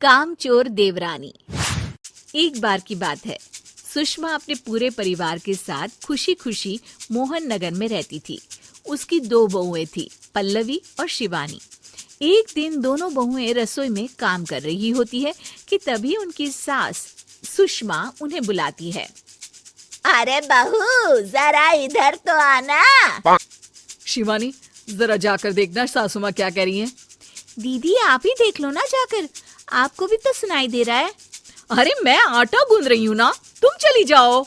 कामचोर देवरानी। एक बार की बात है, सुषमा अपने पूरे परिवार के साथ खुशी खुशी मोहन नगर में रहती थी। उसकी 2 बहुएं थी, पल्लवी और शिवानी। एक दिन दोनों बहुएं रसोई में काम कर रही होती है कि तभी उनकी सास सुषमा उन्हें बुलाती है। अरे बहू, जरा इधर तो आना। शिवानी, जरा जाकर देखना सासू माँ क्या कह रही हैं। दीदी आप ही देख लो ना जाकर, आपको भी तो सुनाई दे रहा है। अरे मैं आटा गूंद रही हूँ ना, तुम चली जाओ।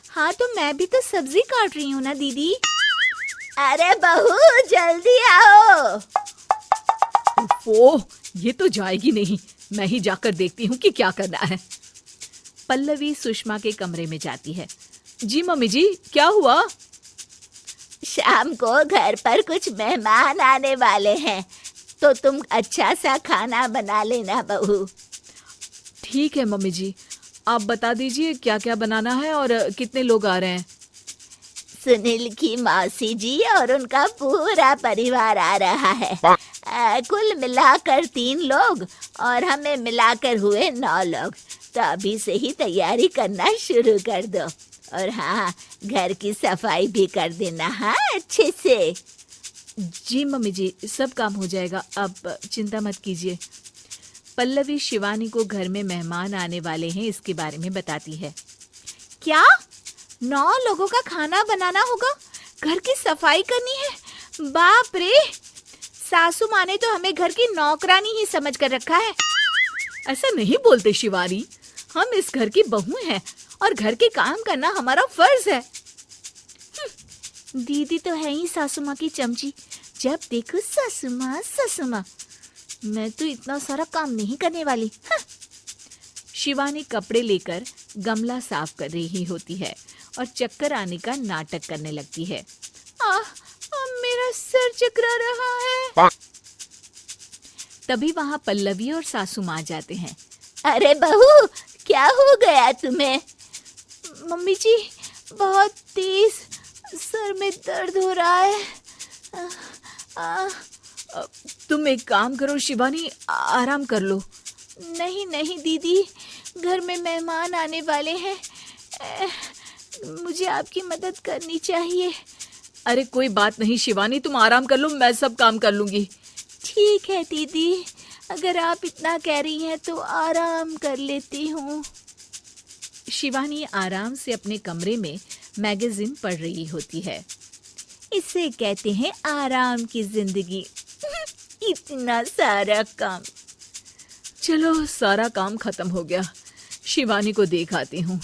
हाँ तो मैं भी तो सब्जी काट रही हूँ ना दीदी। अरे बहू जल्दी आओ। ओह, ये तो जाएगी नहीं। मैं ही जाकर देखती हूँ कि क्या करना है। पल्लवी सुषमा के कमरे में जाती है। जी मम्मी जी, क्या हुआ? शाम को घर पर कुछ मेहमान आने वाले हैं, तो तुम अच्छा सा खाना बना लेना बहू। ठीक है मम्मी जी, आप बता दीजिए क्या क्या बनाना है और कितने लोग आ रहे हैं। सुनील की मौसी जी और उनका पूरा परिवार आ रहा है। कुल मिलाकर 3 लोग और हमें मिलाकर हुए 9 लोग। तो अभी से ही तैयारी करना शुरू कर दो। और हाँ, घर की सफाई भी कर देना, हाँ अच्छे से। जी मम्मी जी, सब काम हो जाएगा, अब चिंता मत कीजिए। पल्लवी शिवानी को घर में मेहमान आने वाले हैं इसके बारे में बताती है। क्या 9 लोगों का खाना बनाना होगा, घर की सफाई करनी है? बाप रे, सासू माँ ने तो हमें घर की नौकरानी ही समझ कर रखा है। ऐसा नहीं बोलते शिवानी, हम इस घर की बहू हैं और घर के काम करना हमारा फर्ज है। दीदी तो है ही सासू माँ की चमची, जब देखो सासू माँ सासू माँ। मैं तो इतना सारा काम नहीं करने वाली। शिवानी कपड़े लेकर गमला साफ कर रही होती है और चक्कर आने का नाटक करने लगती है। मेरा सिर चकरा रहा है। तभी वहाँ पल्लवी और सासू माँ जाते हैं। अरे बहू, क्या हो गया तुम्हें? मम्मी जी, बहुत तेज सर में दर्द हो रहा है। तुम एक काम करो शिवानी, आराम कर लो। नहीं नहीं दीदी, घर में मेहमान आने वाले हैं, मुझे आपकी मदद करनी चाहिए। अरे कोई बात नहीं शिवानी, तुम आराम कर लो, मैं सब काम कर लूंगी। ठीक है दीदी, अगर आप इतना कह रही हैं तो आराम कर लेती हूँ। शिवानी आराम से अपने कमरे में मैगजीन पढ़ रही होती है। इसे कहते हैं आराम की जिंदगी। इतना सारा काम। चलो, सारा काम खत्म हो गया, शिवानी को देख आती हूँ।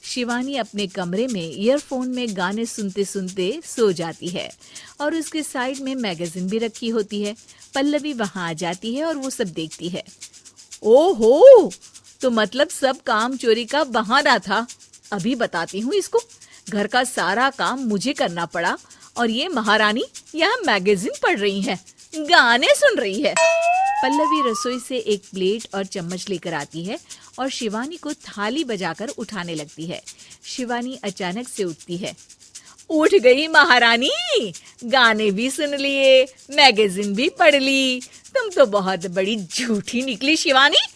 शिवानी अपने कमरे में ईयरफोन में गाने सुनते सुनते सो जाती है और उसके साइड में मैगजीन भी रखी होती है। पल्लवी वहां आ जाती है और वो सब देखती है। ओहो, तो मतलब सब काम चोरी का बहाना था। अभी बताती हूँ इसको। घर का सारा काम मुझे करना पड़ा और ये महारानी यहाँ मैगजीन पढ़ रही है, गाने सुन रही है। पल्लवी रसोई से एक प्लेट और चम्मच लेकर आती है और शिवानी को थाली बजाकर उठाने लगती है। शिवानी अचानक से उठती है। उठ गई महारानी, गाने भी सुन लिए, मैगजीन भी पढ़ ली। तुम तो बहुत बड़ी झूठी निकली शिवानी।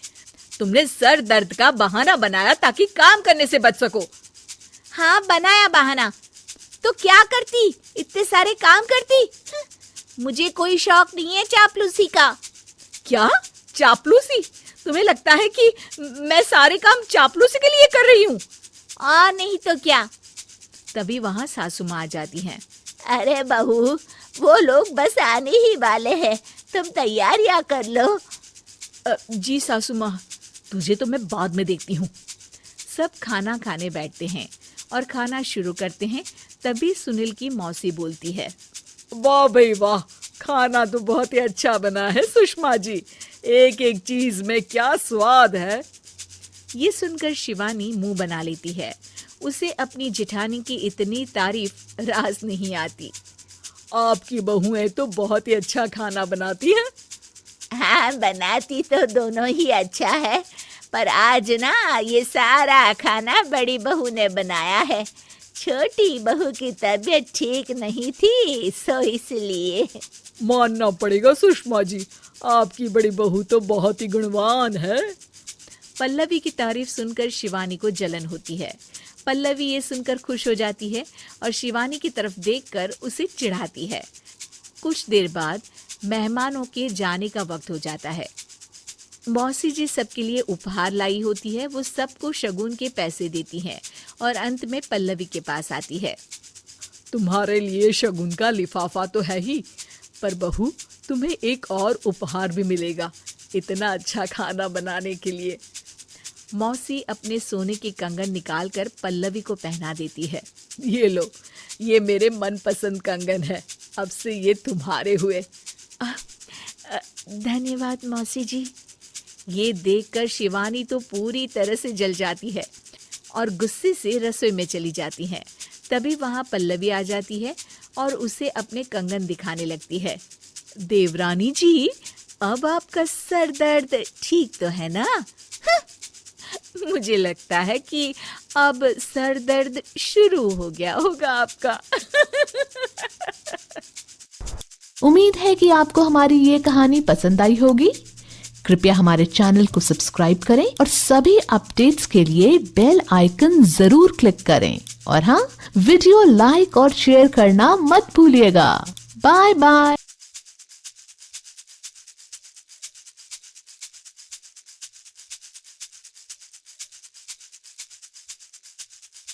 तुमने सर दर्द का बहाना बनाया ताकि काम करने से बच सको। हाँ, बनाया बहाना, तो क्या करती, इतने सारे काम करती। मुझे कोई शौक नहीं है चापलूसी का। क्या चापलूसी? तुम्हें लगता है कि मैं सारे काम चापलूसी के लिए कर रही हूँ? नहीं तो क्या। तभी वहाँ सासू माँ आ जाती हैं। अरे बहू, वो लोग बस आने ही वाले हैं, तुम तैयारियां कर लो। जी सासू माँ, तुझे तो मैं बाद में देखती हूँ। सब खाना खाने बैठते हैं और खाना शुरू करते हैं। तभी सुनील की मौसी बोलती है। वाह भाई वाह, खाना तो बहुत ही अच्छा बना है सुषमा जी। एक एक चीज में क्या स्वाद है। ये सुनकर शिवानी मुंह बना लेती है। उसे अपनी जेठानी की इतनी तारीफ रास नहीं आती। आपकी बहुएं तो बहुत ही अच्छा खाना बनाती हैं। हाँ, बनाती तो दोनों ही अच्छा है, पर आज ना ये सारा खाना बड़ी बहू ने बनाया है। छोटी बहू की तबीयत ठीक नहीं थी, सो इसलिए। मानना पड़ेगा सुषमा जी, आपकी बड़ी बहू तो बहुत ही गुणवान है। पल्लवी की तारीफ सुनकर शिवानी को जलन होती है। पल्लवी ये सुनकर खुश हो जाती है और शिवानी की तरफ देखकर उसे चिढ़ाती है। कुछ देर बाद मेहमानों के जाने का वक्त हो जाता है। मौसी जी सबके लिए उपहार लाई होती है। वो सबको शगुन के पैसे देती हैं और अंत में पल्लवी के पास आती है। तुम्हारे लिए शगुन का लिफाफा तो है ही, पर बहू तुम्हें एक और उपहार भी मिलेगा इतना अच्छा खाना बनाने के लिए। मौसी अपने सोने के कंगन निकालकर पल्लवी को पहना देती है। ये लो, ये मेरे मनपसंद कंगन है, अब से ये तुम्हारे हुए। धन्यवाद मौसी जी। ये देखकर शिवानी तो पूरी तरह से जल जाती है और गुस्से से रसोई में चली जाती है। तभी वहां पल्लवी आ जाती है और उसे अपने कंगन दिखाने लगती है। देवरानी जी, अब आपका सर दर्द ठीक तो है ना? मुझे लगता है कि अब सर दर्द शुरू हो गया होगा आपका। उम्मीद है कि आपको हमारी ये कहानी पसंद आई होगी। कृपया हमारे चैनल को सब्सक्राइब करें और सभी अपडेट्स के लिए बेल आइकन जरूर क्लिक करें। और हाँ, वीडियो लाइक और शेयर करना मत भूलिएगा। Bye bye.